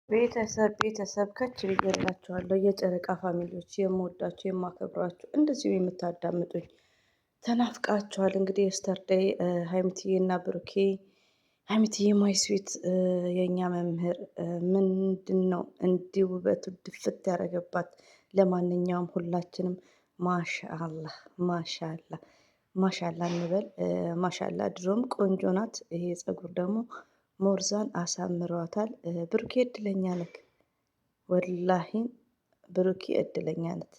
ቤተሰብ ከች ብዬላችኋለሁ የጨረቃ ፋሚሊዎች የምወዳችሁ የማከብራችሁ እንደዚሁ የምታዳምጡኝ ተናፍቃችኋል። እንግዲህ የስተርዴይ ሀይሚትዬ እና ብሩኬ ሀይሚትዬ ማይ ስዊት የእኛ መምህር ምንድን ነው እንዲህ ውበቱ ድፍት ያደረገባት። ለማንኛውም ሁላችንም ማሻአላህ ማሻአላህ ማሻአላህ እንበል። ማሻአላህ ድሮም ቆንጆ ናት። ይሄ ፀጉር ደግሞ ሞርዛን አሳምሯታል። ብሩኬ እድለኛ ነክ ወላሂ ብሩኬ እድለኛ ነት።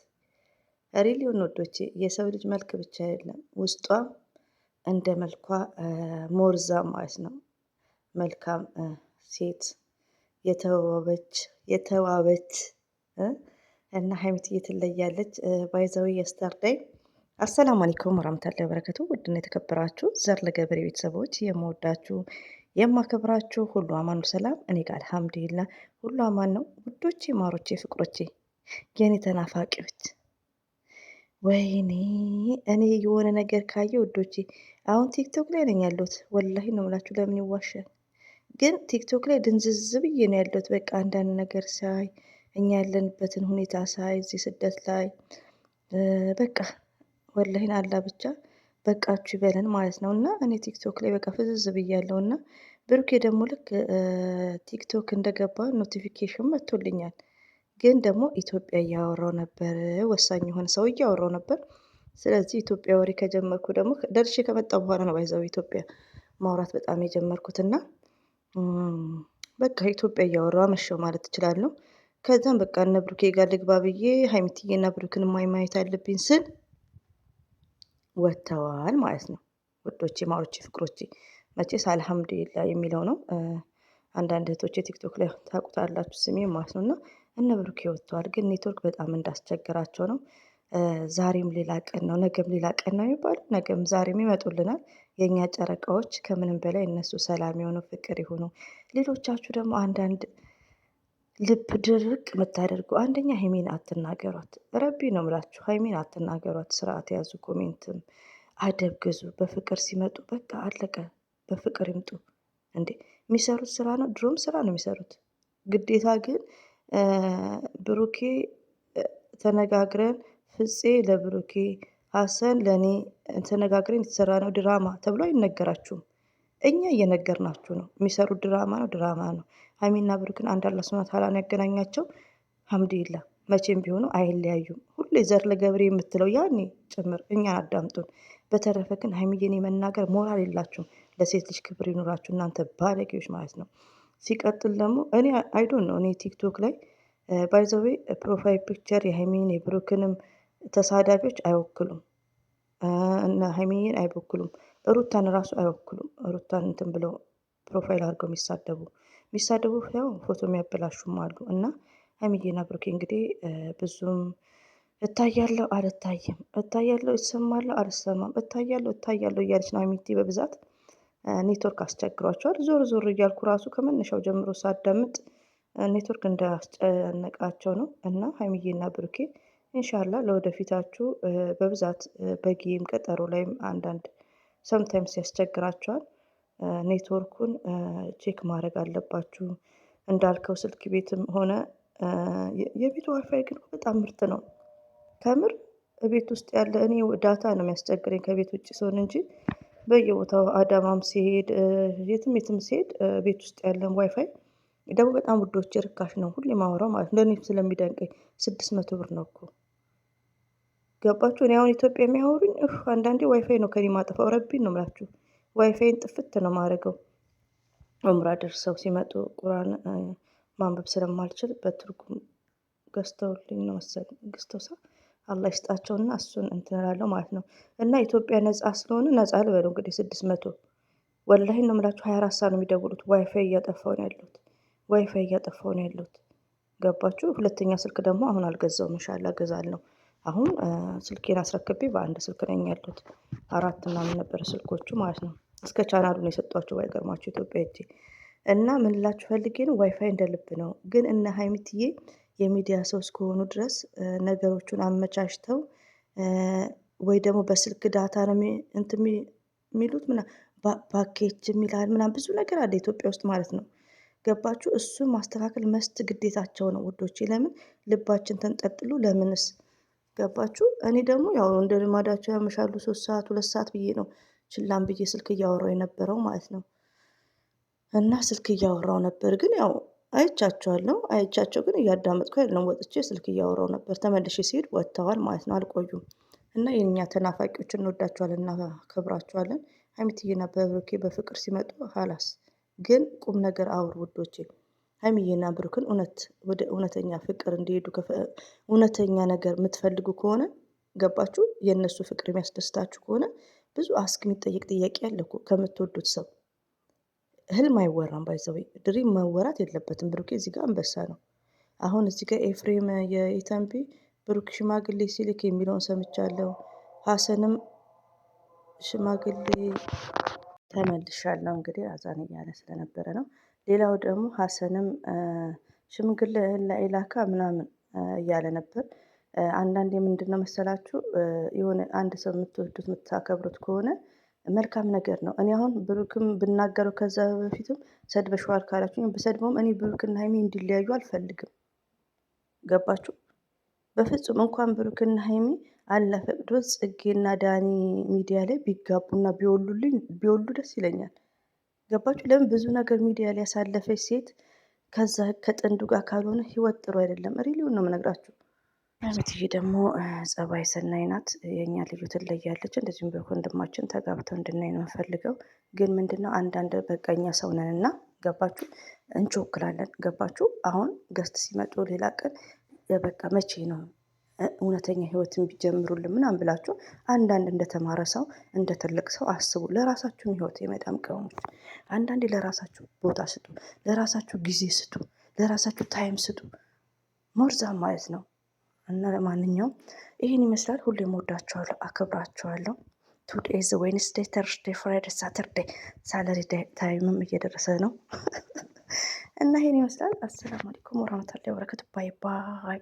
ሪሊውን ወዶቼ የሰው ልጅ መልክ ብቻ አይደለም ውስጧም እንደ መልኳ ሞርዛ ማለት ነው። መልካም ሴት የተዋበች እና ሀይሚትዬ ትለያለች። ባይዘዊ የስተርዴይ አሰላሙ አለይኩም ወራህመቱላሂ ወበረከቱ። ውድና የተከበራችሁ ዘር ለገበሬ ቤተሰቦች የምወዳችሁ የማከብራችሁ ሁሉ አማኑ ሰላም፣ እኔ ጋር አልሐምዱሊላህ ሁሉ አማን ነው። ውዶቼ ማሮቼ ፍቅሮቼ የኔ ተናፋቂዎች ወይኔ እኔ የሆነ ነገር ካየ ውዶቼ አሁን ቲክቶክ ላይ ነኝ ያለሁት። ወላሂ ነው የምላችሁ፣ ለምን ይዋሻል? ግን ቲክቶክ ላይ ድንዝዝ ብዬ ነው ያለሁት። በቃ አንዳንድ ነገር ሳይ እኛ ያለንበትን ሁኔታ ሳይ እዚህ ስደት ላይ በቃ ወላሂን አላ ብቻ በቃችሁ ይበለን ማለት ነው። እና እኔ ቲክቶክ ላይ በቃ ፍዝዝ ብያለሁ። እና ብሩኬ ደግሞ ልክ ቲክቶክ እንደገባ ኖቲፊኬሽን መጥቶልኛል። ግን ደግሞ ኢትዮጵያ እያወራው ነበር፣ ወሳኝ የሆነ ሰው እያወራው ነበር። ስለዚህ ኢትዮጵያ ወሬ ከጀመርኩ ደግሞ ደርሼ ከመጣሁ በኋላ ነው ባይዘው ኢትዮጵያ ማውራት በጣም የጀመርኩት። እና በቃ ኢትዮጵያ እያወራው አመሸው ማለት እችላለሁ። ከዛም በቃ እነ ብሩኬ ጋር ልግባ ብዬ ሀይሚትዬ እና ብሩክን ማየት አለብኝ ስል ወጥተዋል ማለት ነው። ውዶቼ ማሮቼ ፍቅሮቼ መቼስ አልሐምዱሊላ የሚለው ነው። አንዳንድ እህቶቼ ቲክቶክ ላይ ታውቁታላችሁ ስሜ ማለት ነው። እና እነ ብሩኬ ወጥተዋል፣ ግን ኔትወርክ በጣም እንዳስቸገራቸው ነው። ዛሬም ሌላ ቀን ነው ነገም ሌላ ቀን ነው የሚባለው። ነገም ዛሬም ይመጡልናል የእኛ ጨረቃዎች። ከምንም በላይ እነሱ ሰላም የሆኑ ፍቅር የሆኑ። ሌሎቻችሁ ደግሞ አንዳንድ ልብ ድርቅ የምታደርጉ አንደኛ ሀይሚን አትናገሯት። ረቢ ነው ምላችሁ፣ ሀይሚን አትናገሯት። ስርዓት ያዙ፣ ኮሜንትም አደብ ግዙ። በፍቅር ሲመጡ በቃ አለቀ፣ በፍቅር ይምጡ። እንዴ የሚሰሩት ስራ ነው፣ ድሮም ስራ ነው የሚሰሩት። ግዴታ ግን ብሩኬ ተነጋግረን ፍፄ ለብሩኬ ሀሰን ለእኔ ተነጋግረን የተሰራ ነው ድራማ ተብሎ አይነገራችሁም። እኛ እየነገርናችሁ ነው። የሚሰሩት ድራማ ነው፣ ድራማ ነው። ሀይሚና ብሩክን አንድ አላህ ሱብሃነሁ ወተዓላ ነው ያገናኛቸው። ሐምዱሊላህ መቼም ቢሆኑ አይለያዩም። ሁሌ ዘር ለገብሬ የምትለው ያኔ ጭምር እኛን አዳምጡን። በተረፈ ግን ሀይሚዬን የመናገር ሞራል የላችሁም። ለሴት ልጅ ክብር ይኑራችሁ እናንተ ባለጌዎች ማለት ነው። ሲቀጥል ደግሞ እኔ አይዶን ነው እኔ ቲክቶክ ላይ ባይ ዘ ዌይ ፕሮፋይል ፒክቸር የሀይሚን የብሩክንም ተሳዳቢዎች አይወክሉም እና ሀይሚዬን አይወክሉም። ሩታን ራሱ አይወክሉም። ሩታን እንትን ብለው ፕሮፋይል አድርገው የሚሳደቡ ያው ፎቶ የሚያበላሹም አሉ። እና ሀይሚዬና ብሩኬ እንግዲህ ብዙም እታያለሁ አልታይም፣ እታያለሁ እሰማለሁ አልሰማም፣ እታያለሁ እያለች ነው ሀይሚቲ በብዛት። ኔትወርክ አስቸግሯቸዋል። ዞር ዞር እያልኩ ራሱ ከመነሻው ጀምሮ ሳዳምጥ ኔትወርክ እንዳስጨነቃቸው ነው። እና ሀይሚዬና ብሩኬ ኢንሻላ ለወደፊታችሁ በብዛት በጌም ቀጠሮ ላይም አንዳንድ ሰምታይምስ ያስቸግራቸዋል። ኔትወርኩን ቼክ ማድረግ አለባችሁ። እንዳልከው ስልክ ቤትም ሆነ የቤቱ ዋይፋይ ግን በጣም ምርጥ ነው። ከምር ቤት ውስጥ ያለ እኔ ዳታ ነው የሚያስቸግረኝ ከቤት ውጭ ስሆን እንጂ በየቦታው አዳማም ሲሄድ የትም የትም ሲሄድ ቤት ውስጥ ያለን ዋይፋይ ደግሞ በጣም ውዶች ርካሽ ነው። ሁሌ ማወራው ማለት ነው። ለኔ ስለሚደንቀኝ 600 ብር ነው እኮ ገባችሁ? እኔ አሁን ኢትዮጵያ የሚያወሩኝ አንዳንዴ ዋይፋይ ነው ከኔ ማጠፋው። ረቢን ነው የምላችሁ። ዋይፋይን ጥፍት ነው ማድረገው። ዑምራ ደርሰው ሲመጡ ቁርአን ማንበብ ስለማልችል በትርጉም ገዝተውልኝ ነው መሰለኝ ገዝተው አላህ ይስጣቸውና እሱን እንትን እላለሁ ማለት ነው። እና ኢትዮጵያ ነፃ ስለሆነ ነፃ ልበለው እንግዲህ 600 ወላሂ ነው የምላችሁ። 24 ሰዓት ነው የሚደውሉት። ዋይፋይ እያጠፋው ነው ያለሁት። ዋይፋይ እያጠፋው ነው ያለሁት። ገባችሁ? ሁለተኛ ስልክ ደግሞ አሁን አልገዛውም። ኢንሻአላህ እገዛለሁ። አሁን ስልኬን አስረክቤ በአንድ ስልክ ነኝ ያለሁት። አራት ምናምን ነበር ስልኮቹ ማለት ነው። እስከ ቻናሉ ነው የሰጧቸው ባይገርማችሁ ኢትዮጵያ ሄጄ። እና ምን ልላችሁ ፈልጌ ነው ዋይፋይ እንደ ልብ ነው። ግን እነ ሀይሚትዬ የሚዲያ ሰው እስከሆኑ ድረስ ነገሮቹን አመቻችተው ወይ ደግሞ በስልክ ዳታ ነው እንትን የሚሉት ፓኬጅ የሚላል ምናምን ብዙ ነገር አለ ኢትዮጵያ ውስጥ ማለት ነው። ገባችሁ? እሱን ማስተካከል ግዴታቸው ነው ውዶቼ። ለምን ልባችን ተንጠልጥሎ ለምንስ? ገባችሁ? እኔ ደግሞ ያው እንደ ልማዳቸው ያመሻሉ 3 ሰዓት 2 ሰዓት ብዬ ነው ችላም ብዬ ስልክ እያወራው የነበረው ማለት ነው። እና ስልክ እያወራው ነበር ግን ያው አይቻቸው ግን እያዳመጥኩ አይደለም ወጥቼ ስልክ እያወራው ነበር። ተመልሼ ሲሄድ ወጥተዋል ማለት ነው፣ አልቆዩም። እና የእኛ ተናፋቂዎች እንወዳቸዋለን እናከብራቸዋለን። ሀይሚዬና ብሩኬ በፍቅር ሲመጡ ሀላስ ግን ቁም ነገር አውሩ ውዶቼ። ሀይሚዬና ብሩክን ወደ እውነተኛ ፍቅር እንዲሄዱ እውነተኛ ነገር የምትፈልጉ ከሆነ ገባችሁ? የእነሱ ፍቅር የሚያስደስታችሁ ከሆነ ብዙ የሚጠየቅ ጥያቄ አለ እኮ ከምትወዱት ሰው። ህልም አይወራም ባይዘዌ ድሪም መወራት የለበትም። ብሩኬ እዚህ ጋር አንበሳ ነው። አሁን እዚህ ጋር ኤፍሬም የኢተንቢ ብሩክ ሽማግሌ ሲልክ የሚለውን ሰምቻለሁ። ሀሰንም ሽማግሌ ተመልሻለሁ እንግዲህ አዛን እያለ ስለነበረ ነው። ሌላው ደግሞ ሀሰንም ሽምግልና ኢላካ ምናምን እያለ ነበር። አንዳንዴ ምንድነው መሰላችሁ የሆነ አንድ ሰው የምትወዱት የምታከብሩት ከሆነ መልካም ነገር ነው። እኔ አሁን ብሩክም ብናገረው ከዛ በፊትም ሰድበሽዋል ካላችሁኝ ብሰድበውም እኔ ብሩክና ሀይሚ እንዲለያዩ አልፈልግም። ገባችሁ? በፍጹም እንኳን ብሩክና ሀይሚ አለ ፈቅዶ ጽጌና ዳኒ ሚዲያ ላይ ቢጋቡና ቢወሉ ደስ ይለኛል። ገባችሁ? ለምን ብዙ ነገር ሚዲያ ላይ ያሳለፈች ሴት ከዛ ከጥንዱ ጋር ካልሆነ ህይወት ጥሩ አይደለም። ሪሊውን ነው የምነግራችሁ። ሀይሚዬ ደግሞ ጸባይ ሰናይ ናት። የእኛ ልዩ ትለያለች። እንደዚሁም በወንድማችን ተጋብተው እንድናይ ነው የምፈልገው። ግን ምንድነው አንዳንድ በቀኛ ሰው ነን እና ገባችሁ እንቾክላለን። ገባችሁ? አሁን ገስት ሲመጡ ሌላ ቀን በቃ መቼ ነው እውነተኛ ህይወትን ቢጀምሩልን ምናምን ብላችሁ አንዳንድ እንደተማረ ሰው እንደ ትልቅ ሰው አስቡ። ለራሳችሁም ህይወት የመዳም ቅመሞች አንዳንዴ ለራሳችሁ ቦታ ስጡ፣ ለራሳችሁ ጊዜ ስጡ፣ ለራሳችሁ ታይም ስጡ። ሞርዛም ማለት ነው። እና ለማንኛውም ይህን ይመስላል። ሁሌም ወዳችኋለሁ፣ አክብራችኋለሁ። ቱዴይዝ ዌንስዴይ፣ ተርስዴይ፣ ፍራይዴይ፣ ሳተርዴይ ሳለሪ ታይምም እየደረሰ ነው እና ይሄን ይመስላል። አሰላሙ አለይኩም ወራህመቱላሂ ወበረካቱ። ባይ ባይ።